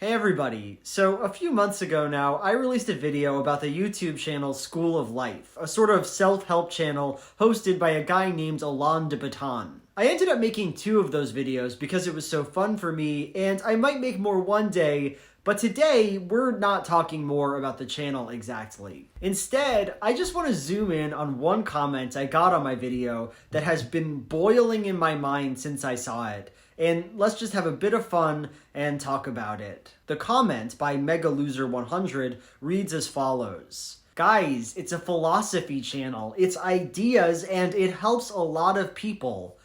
Hey everybody! So a few months ago now, I released a video about the YouTube channel School of Life, a sort of self-help channel hosted by a guy named Alain de Botton. I ended up making two of those videos because it was so fun for me, and I might make more one day, but today we're not talking more about the channel exactly. Instead, I just want to zoom in on one comment I got on my video that has been boiling in my mind since I saw it. And let's just have a bit of fun and talk about it. The comment by MegaLoser100 reads as follows. Guys, it's a philosophy channel. It's ideas and it helps a lot of people.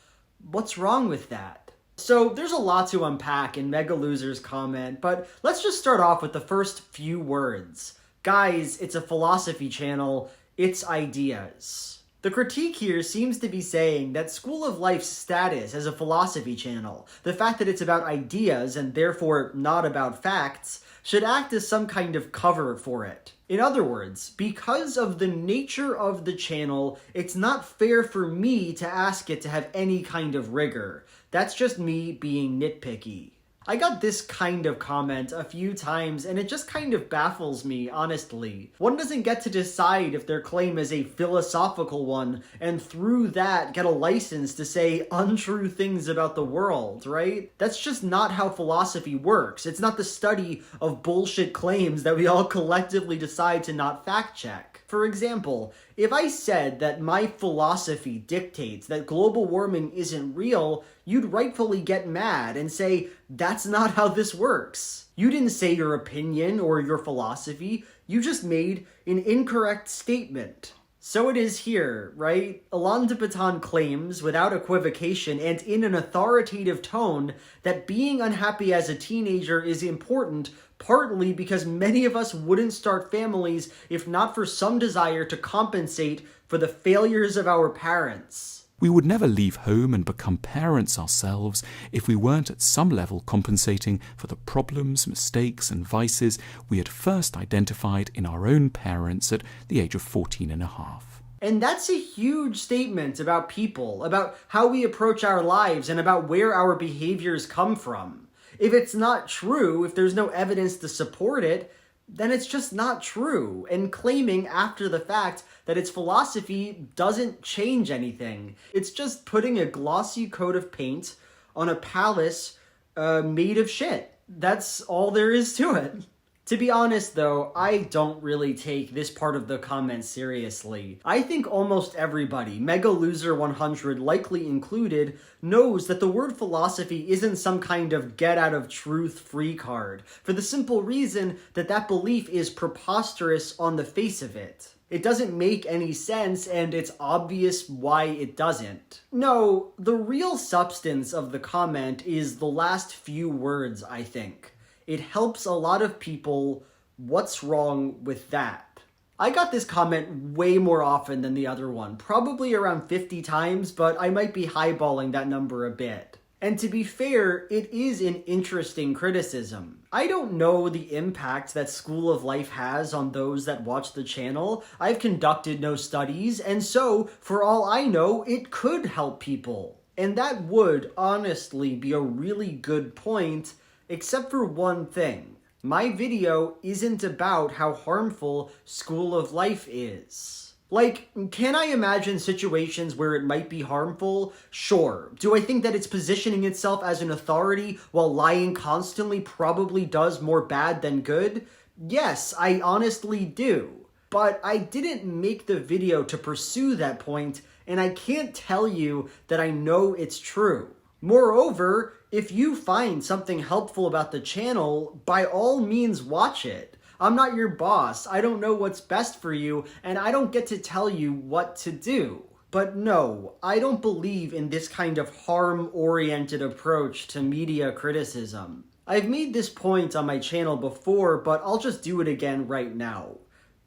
What's wrong with that? So there's a lot to unpack in MegaLoser's comment, but let's just start off with the first few words. Guys, it's a philosophy channel. It's ideas. The critique here seems to be saying that School of Life's status as a philosophy channel, the fact that it's about ideas and therefore not about facts, should act as some kind of cover for it. In other words, because of the nature of the channel, it's not fair for me to ask it to have any kind of rigor. That's just me being nitpicky. I got this kind of comment a few times, and it just kind of baffles me, honestly. One doesn't get to decide if their claim is a philosophical one, and through that get a license to say untrue things about the world, right? That's just not how philosophy works. It's not the study of bullshit claims that we all collectively decide to not fact check. For example, if I said that my philosophy dictates that global warming isn't real, you'd rightfully get mad and say, that's not how this works. You didn't say your opinion or your philosophy, you just made an incorrect statement. So it is here, right? Alain de Botton claims, without equivocation and in an authoritative tone, that being unhappy as a teenager is important, partly because many of us wouldn't start families if not for some desire to compensate for the failures of our parents. We would never leave home and become parents ourselves if we weren't at some level compensating for the problems, mistakes and vices we had first identified in our own parents at the age of 14 and a half. And that's a huge statement about people, about how we approach our lives and about where our behaviors come from. If it's not true, if there's no evidence to support it, then it's just not true, and claiming after the fact that its philosophy doesn't change anything. It's just putting a glossy coat of paint on a palace made of shit. That's all there is to it. To be honest though, I don't really take this part of the comment seriously. I think almost everybody, MegaLoser100 likely included, knows that the word philosophy isn't some kind of get-out-of-truth free card, for the simple reason that that belief is preposterous on the face of it. It doesn't make any sense, and it's obvious why it doesn't. No, the real substance of the comment is the last few words, I think. It helps a lot of people. What's wrong with that? I got this comment way more often than the other one, probably around 50 times, but I might be highballing that number a bit. And to be fair, it is an interesting criticism. I don't know the impact that School of Life has on those that watch the channel. I've conducted no studies, and so, for all I know, it could help people. And that would, honestly, be a really good point, except for one thing. My video isn't about how harmful School of Life is. Like, can I imagine situations where it might be harmful? Sure. Do I think that it's positioning itself as an authority while lying constantly probably does more bad than good? Yes, I honestly do. But I didn't make the video to pursue that point, and I can't tell you that I know it's true. Moreover, if you find something helpful about the channel, by all means watch it. I'm not your boss, I don't know what's best for you, and I don't get to tell you what to do. But no, I don't believe in this kind of harm-oriented approach to media criticism. I've made this point on my channel before, but I'll just do it again right now.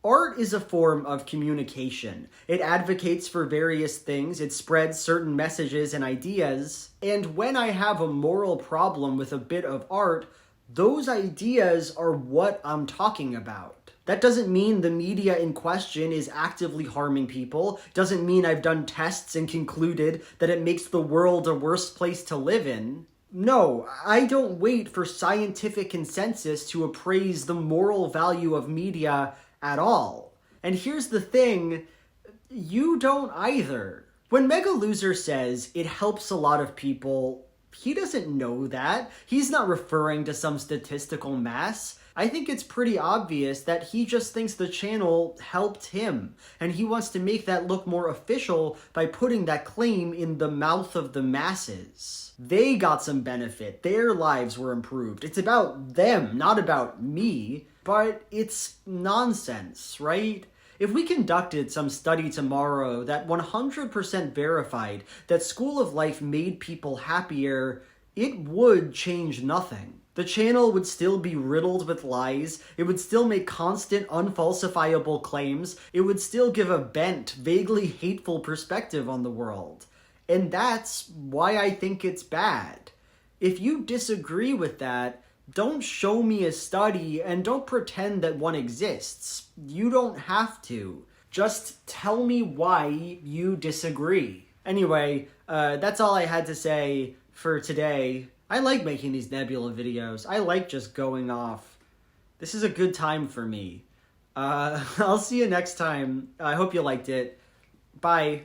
Art is a form of communication. It advocates for various things, it spreads certain messages and ideas, and when I have a moral problem with a bit of art, those ideas are what I'm talking about. That doesn't mean the media in question is actively harming people, doesn't mean I've done tests and concluded that it makes the world a worse place to live in. No, I don't wait for scientific consensus to appraise the moral value of media at all. And here's the thing, you don't either. When Mega Loser says it helps a lot of people, he doesn't know that. He's not referring to some statistical mass. I think it's pretty obvious that he just thinks the channel helped him, and he wants to make that look more official by putting that claim in the mouth of the masses. They got some benefit. Their lives were improved. It's about them, not about me. But it's nonsense, right? If we conducted some study tomorrow that 100% verified that School of Life made people happier, it would change nothing. The channel would still be riddled with lies, it would still make constant unfalsifiable claims, it would still give a bent, vaguely hateful perspective on the world. And that's why I think it's bad. If you disagree with that, don't show me a study and don't pretend that one exists. You don't have to. Just tell me why you disagree. Anyway, that's all I had to say for today. I like making these Nebula videos. I like just going off. This is a good time for me. I'll see you next time. I hope you liked it. Bye.